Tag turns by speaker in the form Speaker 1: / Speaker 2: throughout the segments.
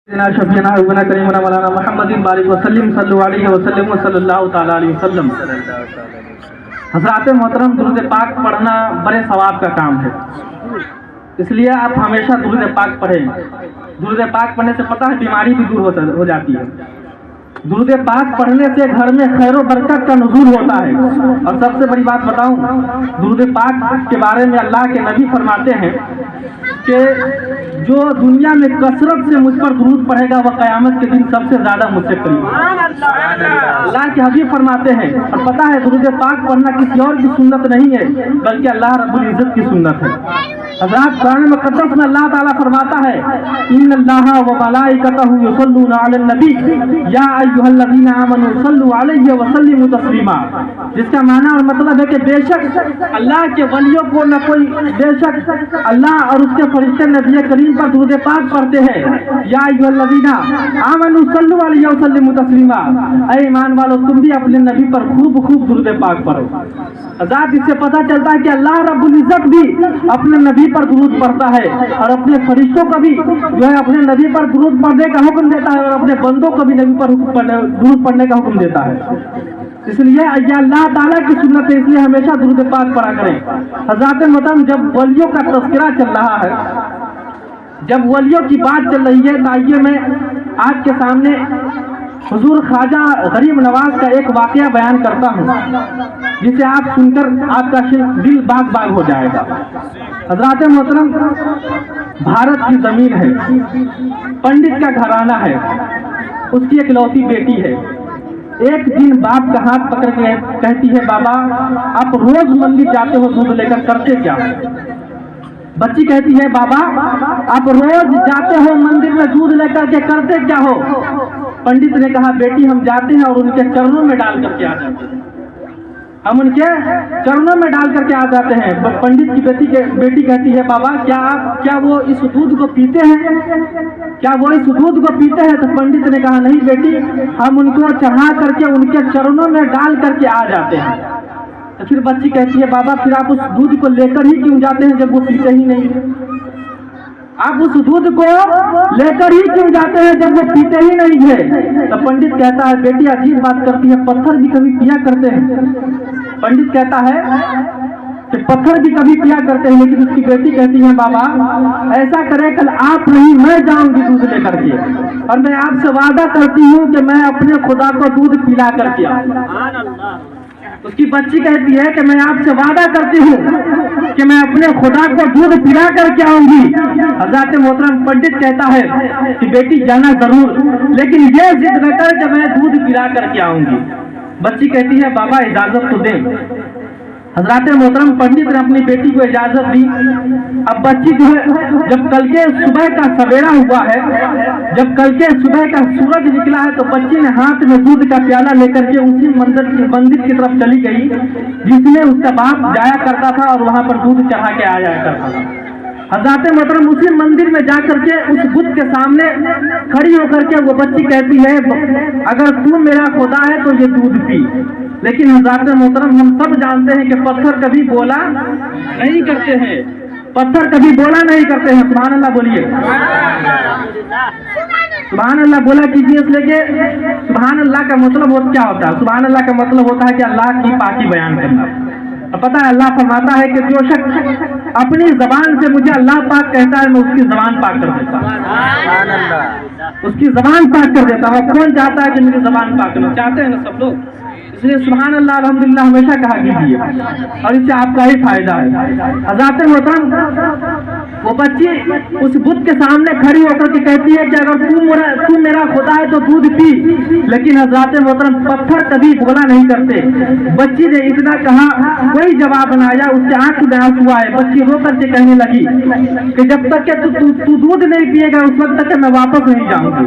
Speaker 1: شفینا حبنا کریمنا مولانا محمد بارک وسلم صلی اللہ علیہ وسلم صلی اللہ تعالیٰ علیہ وسلم۔ حضرات محترم، درود پاک پڑھنا بڑے ثواب کا کام ہے، اس لیے آپ ہمیشہ درود پاک پڑھیں۔ درود پاک پڑھنے سے پتہ ہے بیماری بھی دور ہو جاتی ہے۔ درود پاک پڑھنے سے گھر میں خیر و برکت کا نزول ہوتا ہے۔ اور سب سے بڑی بات بتاؤں، درود پاک کے بارے میں اللہ کے نبی فرماتے ہیں کہ جو دنیا میں کثرت سے مجھ پر درود پڑھے گا وہ قیامت کے دن سب سے زیادہ مجھ سے قریب ہے۔ اللہ کے حبیب فرماتے ہیں، اور پتہ ہے درود پاک پڑھنا کسی اور کی سنت نہیں ہے بلکہ اللہ رب العزت کی سنت ہے۔ حضرات قرآن مقدس میں اللہ تعالیٰ فرماتا ہے ان اللہ و ملائکتہ یصلون علی النبی یا ایھا الذین آمنوا صلوا علیہ وسلموا تسلیما، جس کا معنی اور مطلب ہے کہ بے شک اللہ کے ولیوں کو نہ کوئی، بے شک اللہ اور اس کے فرشتے نبی کریم پر درود پاک پڑھتے ہیں۔ یا ایھا الذین آمنوا صلوا علیہ وسلموا تسلیما، اے ایمان والو تم بھی اپنے نبی پر خوب خوب درود پاک پڑھو۔ حضرات اس سے پتہ چلتا ہے کہ اللہ رب العزت بھی اپنے نبی پر درود پڑھتا ہے اور اپنے فرشتوں کو بھی جو ہے اپنے نبی پر درود پڑھنے کا حکم دیتا ہے اور اپنے بندوں کو بھی نبی پر درود پڑھنے کا حکم دیتا ہے۔ اس لیے یہ اللہ تعالیٰ کی سنت ہے، اس لیے ہمیشہ درود پاک پڑھا کریں۔ حضرات محترم، جب ولیوں کا تذکرہ چل رہا ہے، جب ولیوں کی بات چل رہی ہے، تو آئیے میں آپ کے سامنے حضور خواجہ غریب نواز کا ایک واقعہ بیان کرتا ہوں جسے آپ سن کر آپ کا دل باغ باغ ہو جائے گا۔ حضرات محترم، بھارت کی زمین ہے، پنڈت کا گھرانہ ہے، اس کی اکلوتی بیٹی ہے۔ ایک دن باپ کا ہاتھ پکڑ کے کہتی ہے، بابا آپ روز مندر جاتے ہو دودھ لے کر، کرتے کیا؟ بچی کہتی ہے، بابا آپ روز جاتے ہو مندر میں دودھ لے کر کے، کرتے کیا ہو؟ پنڈت نے کہا، بیٹی ہم جاتے ہیں اور ان کے چرنوں میں ڈال کر کے آ جاتے ہیں، ہم ان کے چرنوں میں ڈال کر کے آ جاتے ہیں۔ پنڈت کی بیٹی کہتی ہے، بابا کیا وہ اس دودھ کو پیتے ہیں؟ کیا وہ اس دودھ کو پیتے ہیں؟ تو پنڈت نے کہا، نہیں بیٹی، ہم ان کو چڑھا کر کے ان کے چرنوں میں ڈال کر کے آ جاتے ہیں۔ تو پھر بچی کہتی ہے، بابا پھر آپ اس دودھ کو لے کر ہی کیوں جاتے ہیں جب وہ پیتے ہی نہیں؟ آپ اس دودھ کو لے کر ہی کیوں جاتے ہیں جب وہ پیتے ہی نہیں ہے؟ تو پنڈت کہتا ہے، بیٹی عجیب بات کرتی ہے، پتھر بھی کبھی پیا کرتے ہیں۔ پنڈت کہتا ہے کہ پتھر بھی کبھی پیا کرتے ہیں، لیکن اس کی بیٹی کہتی ہے، بابا ایسا کرے کل آپ نہیں میں جاؤں گی دودھ لے کر کے، اور میں آپ سے وعدہ کرتی ہوں کہ میں اپنے خدا کو دودھ پلا کر کے آؤں۔ اس کی بچی کہتی ہے کہ میں آپ سے وعدہ کرتی ہوں کہ میں اپنے خدا کو دودھ پلا کر کے آؤں گی۔ حضرات محترم، پنڈت کہتا ہے کہ بیٹی جانا ضرور، لیکن یہ ضد نہ کر کہ میں دودھ پلا کر کے آؤں گی۔ بچی کہتی ہے، بابا اجازت تو دیں۔ حضرات محترم، پنڈت نے اپنی بیٹی کو اجازت دی۔ اب بچی جو ہے، جب کل کے صبح کا سویرا ہوا ہے، جب کل کے صبح کا سورج نکلا ہے، تو بچی نے ہاتھ میں دودھ کا پیالہ لے کر کے اسی مندر کی طرف چلی گئی جس میں اس کا باپ جایا کرتا تھا اور وہاں پر دودھ چڑھا کے آیا کرتا تھا۔ حضرات محترم، اسی مندر میں جا کر کے اس بت کے سامنے کھڑی ہو کر کے وہ بچی کہتی ہے، اگر تو میرا خدا ہے تو یہ دودھ پی۔ لیکن حضرات محترم، ہم سب جانتے ہیں کہ پتھر کبھی بولا نہیں کرتے ہیں، پتھر کبھی بولا نہیں کرتے ہیں۔ سبحان اللہ بولیے، سبحان اللہ بولا کیجیے، اس لیے کہ سبحان اللہ کا مطلب کیا ہوتا ہے؟ سبحان اللہ کا مطلب ہوتا ہے کہ اللہ کی پاکی بیان کرنا۔ پتہ ہے اللہ فرماتا ہے کہ جو شخص اپنی زبان سے مجھے اللہ پاک کہتا ہے، میں اس کی زبان پاک کر دیتا ہوں، اس کی زبان پاک کر دیتا ہوں۔ کون چاہتا ہے کہ میری زبان پاک کرنا؟ چاہتے ہیں نا سب لوگ، اس لیے سبحان اللہ الحمدللہ ہمیشہ کہا کیجیے، اور اس سے آپ کا ہی فائدہ ہے۔ حضرات محترم، وہ بچی اس بت کے سامنے کھڑی ہو کر کے کہتی ہے کہ اگر تو میرا خدا ہے تو دودھ پی۔ لیکن حضرات محترم، پتھر کبھی بولا نہیں کرتے۔ بچی نے اتنا کہا، کوئی جواب نہ آیا، اس کے آنکھ میں آنسو آئے۔ بچی رو کر کے کہنے لگی کہ جب تک کہ تو دودھ نہیں پیے گا اس وقت تک کہ میں واپس نہیں جاؤں گی۔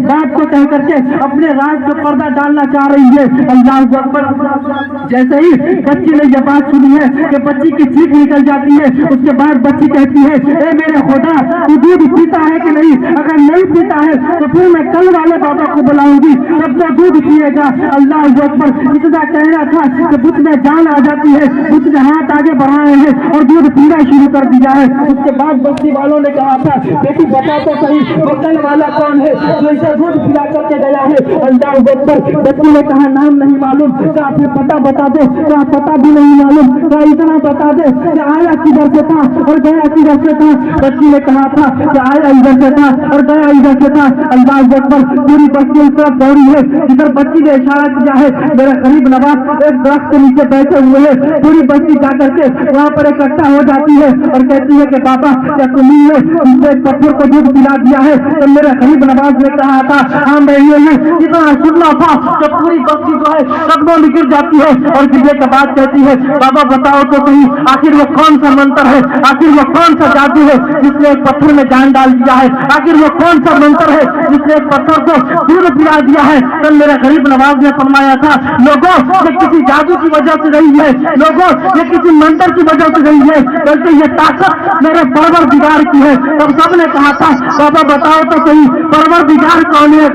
Speaker 1: اس بات کو کہہ کر کے اپنے راز پہ پردہ ڈالنا چاہ رہی ہے۔ اللہ اکبر۔ جیسے ہی بچی نے یہ بات سنی ہے کہ بچی کی چیخ نکل جاتی ہے، اس کے بعد بچی کہتی ہے اے میرے خدا تو دودھ پیتا ہے کہ نہیں؟ اگر نہیں پیتا ہے تو پھر میں کل والے بابا کو بلاؤں گی، تب تو دودھ پیے گا۔ اللہ اکبر۔ اتنا کہنا تھا کہ بچ میں جان آ جاتی ہے، بچ نے ہاتھ آگے بڑھائے ہیں اور دودھ پینا شروع کر دیا ہے۔ اس کے بعد بستی والوں نے کہا تھا بیٹی بتا تو صحیح وہ کل والا کون ہے جو اسے دودھ پلا کر کے گیا ہے؟ اللہ اکبر۔ بچی نے کہا نام نہیں معلوم، کہا پھر پتہ بتا دے، کہا پتہ بھی نہیں معلوم، کہا اتنا بتا دے کہ آیا کدھر سے تھا اور گیا کدھر سے تھا؟ بچی نے کہا تھا کہ آیا ادھر سے تھا اور گیا ادھر سے تھا۔ اللہ اکبر۔ پوری بستی اس طرف دوڑی ہے جدھر بچی نے اشارہ کیا ہے۔ میرا غریب نواز ایک درخت کے نیچے بیٹھے ہوئے ہیں، پوری بستی جا کر کے وہاں پر اکٹھا ہو جاتی ہے اور کہتی ہے کہ بابا کیا تمہیں نے اس پتھر کو دودھ پلا دیا ہے؟ تو میرے غریب نواز نے کہا تھا ہاں میں یہ ہوں۔ اتنا سننا تھا کہ پوری بستی جو ہے قدموں میں گر جاتی ہے اور گرنے کے بعد کہتی ہے بابا بتاؤ تو صحیح آخر وہ کون سا منتر ہے، آخر وہ کون سا جادو ہے جس نے ایک پتھر میں جان ڈال دیا ہے؟ آخر وہ کون سا منتر ہے جس نے ایک پتھر کو دودھ پلا دیا ہے؟ تو میرے غریب نواز نے فرمایا تھا لوگوں یہ کسی جادو کی وجہ سے نہیں ہے، لوگوں یہ کسی منتر کی وجہ سے نہیں ہے، بلکہ یہ طاقت میرے پروردگار کی ہے۔ تب سب نے کہا تھا بابا بتاؤ تو صحیح پروردگار کون ہے؟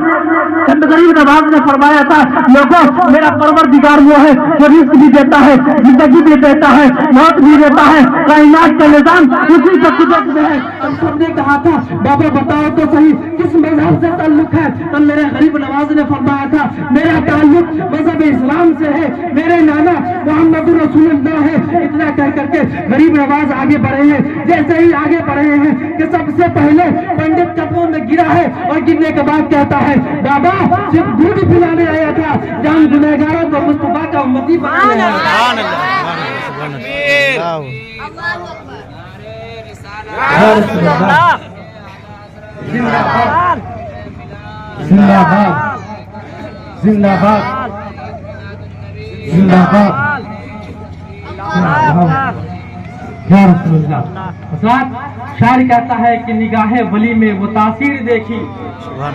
Speaker 1: غریب نواز نے فرمایا تھا لوگوں میرا پروردگار وہ ہے جو رزق بھی دیتا ہے، زندگی بھی دیتا ہے، موت بھی دیتا ہے، کائنات کا نظام اسی کے قدرت میں ہے۔ سب نے کہا تھا بابا بتاؤ تو صحیح کس مذہب سے تعلق ہے؟ تو میرے غریب نواز نے فرمایا تھا میرا تعلق مذہب اسلام سے ہے، میرے نانا محمد رسول اللہ ہے۔ اتنا کہہ کر کے غریب نواز آگے بڑھے ہیں۔ جیسے ہی آگے بڑھے ہیں کہ سب سے پہلے پنڈت قدموں میں گرا ہے اور گرنے کے بعد کہتا ہے بابا صرف دودھ پلانے آیا تھا، جان گنہگاروں کو مصطفیٰ کا امتی بنانے آیا تھا۔ زندہ باد زندہ باد زندہ باد زندہ باد یا رسول اللہ۔ حضرات شاعر کہتا ہے کہ نگاہ ولی میں وہ تاثیر دیکھی،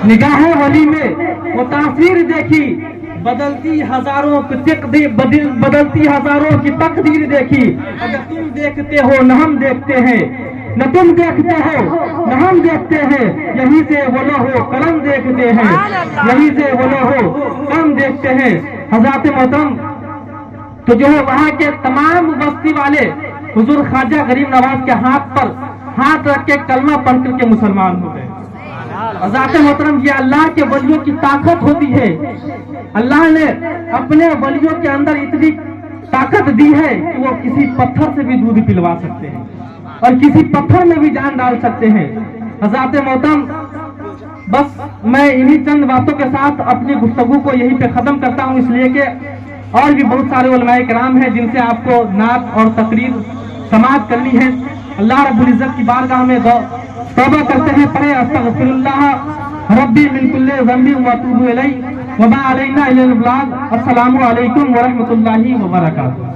Speaker 1: نگاہ ولی میں وہ تاثیر دیکھی، بدلتی ہزاروں بدلتی ہزاروں کی تقدیر دیکھی۔ اگر تم دیکھتے ہو نہ ہم دیکھتے ہیں، نہ تم دیکھتے ہو نہ ہم دیکھتے ہیں، یہیں سے وہ لوح قلم دیکھتے ہیں، یہیں سے وہ لوح قلم دیکھتے ہیں۔ حضرات محترم تو جو ہے وہاں کے تمام بستی والے حضور خواجہ غریب نواز کے ہاتھ پر ہاتھ رکھ کے کلمہ پڑھ کر کے مسلمان ہو گئے۔ حضرات محترم یہ اللہ کے ولیوں کی طاقت ہوتی ہے۔ اللہ نے اپنے ولیوں کے اندر اتنی طاقت دی ہے کہ وہ کسی پتھر سے بھی دودھ پلوا سکتے ہیں اور کسی پتھر میں بھی جان ڈال سکتے ہیں۔ حضرات محترم بس میں انہی چند باتوں کے ساتھ اپنی گفتگو کو یہیں پہ ختم کرتا ہوں، اس لیے کہ اور بھی بہت سارے علماء کرام ہیں جن سے آپ کو نعت اور تقریر سماعت کرنی ہے۔ اللہ رب العزت کی بارگاہ میں توبہ کرتے ہیں، پڑھیں استغفر اللہ ربی من کل ذنب واتوب الیہ وما علینا الا البلاغ۔ السلام علیکم ورحمۃ اللہ وبرکاتہ۔